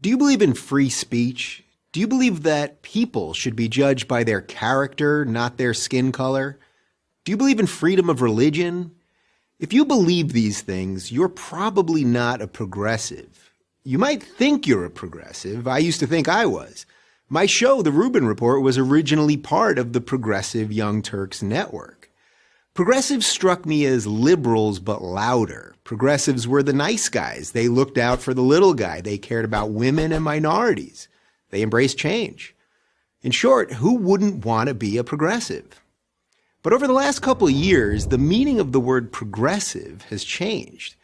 Do you believe in free speech? Do you believe that people should be judged by their character, not their skin color? Do you believe in freedom of religion? If you believe these things, you're probably not a progressive. You might think you're a progressive. I used to think I was. My show, The Rubin Report, was originally part of the Progressive Young Turks network. Progressives struck me as liberals, but louder. Progressives were the nice guys. They looked out for the little guy. They cared about women and minorities. They embraced change. In short, who wouldn't want to be a progressive? But over the last couple of years, the meaning of the word progressive has changed.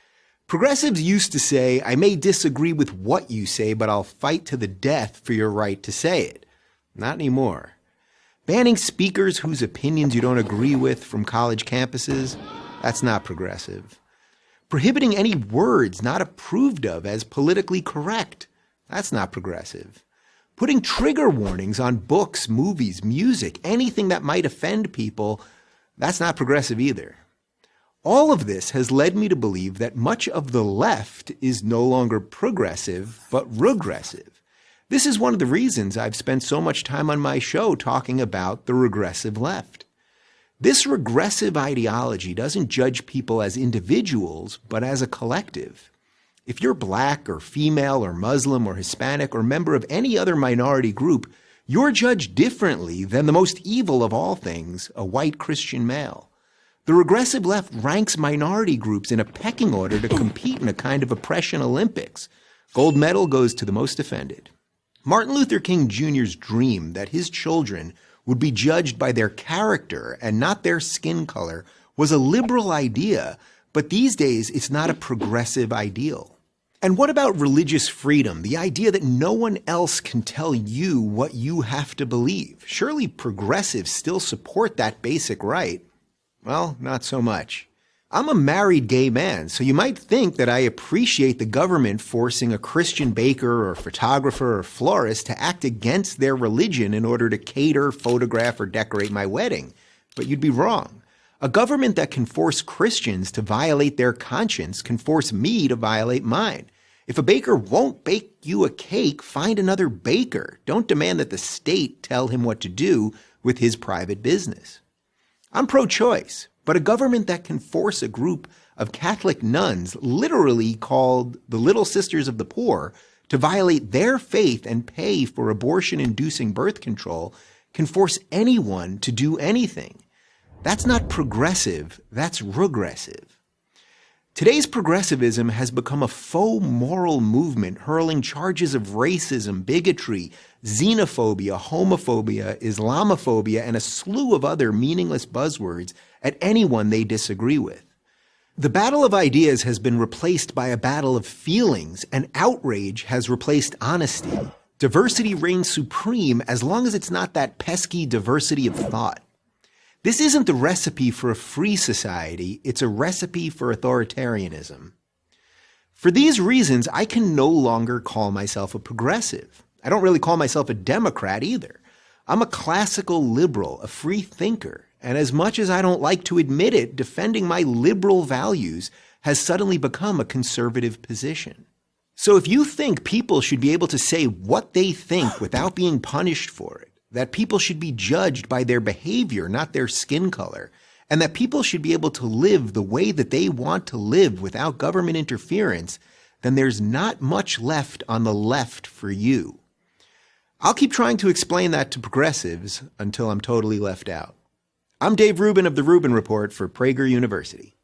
Progressives used to say, I may disagree with what you say, but I'll fight to the death for your right to say it. Not anymore. Banning speakers whose opinions you don't agree with from college campuses, that's not progressive. Prohibiting any words not approved of as politically correct, that's not progressive. Putting trigger warnings on books, movies, music, anything that might offend people, that's not progressive either. All of this has led me to believe that much of the left is no longer progressive, but regressive. This is one of the reasons I've spent so much time on my show talking about the regressive left. This regressive ideology doesn't judge people as individuals, but as a collective. If you're black or female or Muslim or Hispanic or member of any other minority group, you're judged differently than the most evil of all things, a white Christian male. The regressive left ranks minority groups in a pecking order to compete in a kind of oppression Olympics. Gold medal goes to the most offended. Martin Luther King Jr.'s dream that his children would be judged by their character and not their skin color was a liberal idea, but these days it's not a progressive ideal. And what about religious freedom, the idea that no one else can tell you what you have to believe? Surely progressives still support that basic right. Well, not so much. I'm a married gay man, so you might think that I appreciate the government forcing a Christian baker or photographer or florist to act against their religion in order to cater, photograph, or decorate my wedding. But you'd be wrong. A government that can force Christians to violate their conscience can force me to violate mine. If a baker won't bake you a cake, find another baker. Don't demand that the state tell him what to do with his private business. I'm pro-choice, but a government that can force a group of Catholic nuns, literally called the Little Sisters of the Poor, to violate their faith and pay for abortion-inducing birth control can force anyone to do anything. That's not progressive, that's regressive. Today's progressivism has become a faux moral movement hurling charges of racism, bigotry, xenophobia, homophobia, Islamophobia, and a slew of other meaningless buzzwords at anyone they disagree with. The battle of ideas has been replaced by a battle of feelings, and outrage has replaced honesty. Diversity reigns supreme as long as it's not that pesky diversity of thought. This isn't the recipe for a free society, it's a recipe for authoritarianism. For these reasons, I can no longer call myself a progressive. I don't really call myself a Democrat either. I'm a classical liberal, a free thinker, and as much as I don't like to admit it, defending my liberal values has suddenly become a conservative position. So if you think people should be able to say what they think without being punished for it, that people should be judged by their behavior, not their skin color, and that people should be able to live the way that they want to live without government interference, then there's not much left on the left for you. I'll keep trying to explain that to progressives until I'm totally left out. I'm Dave Rubin of The Rubin Report for Prager University.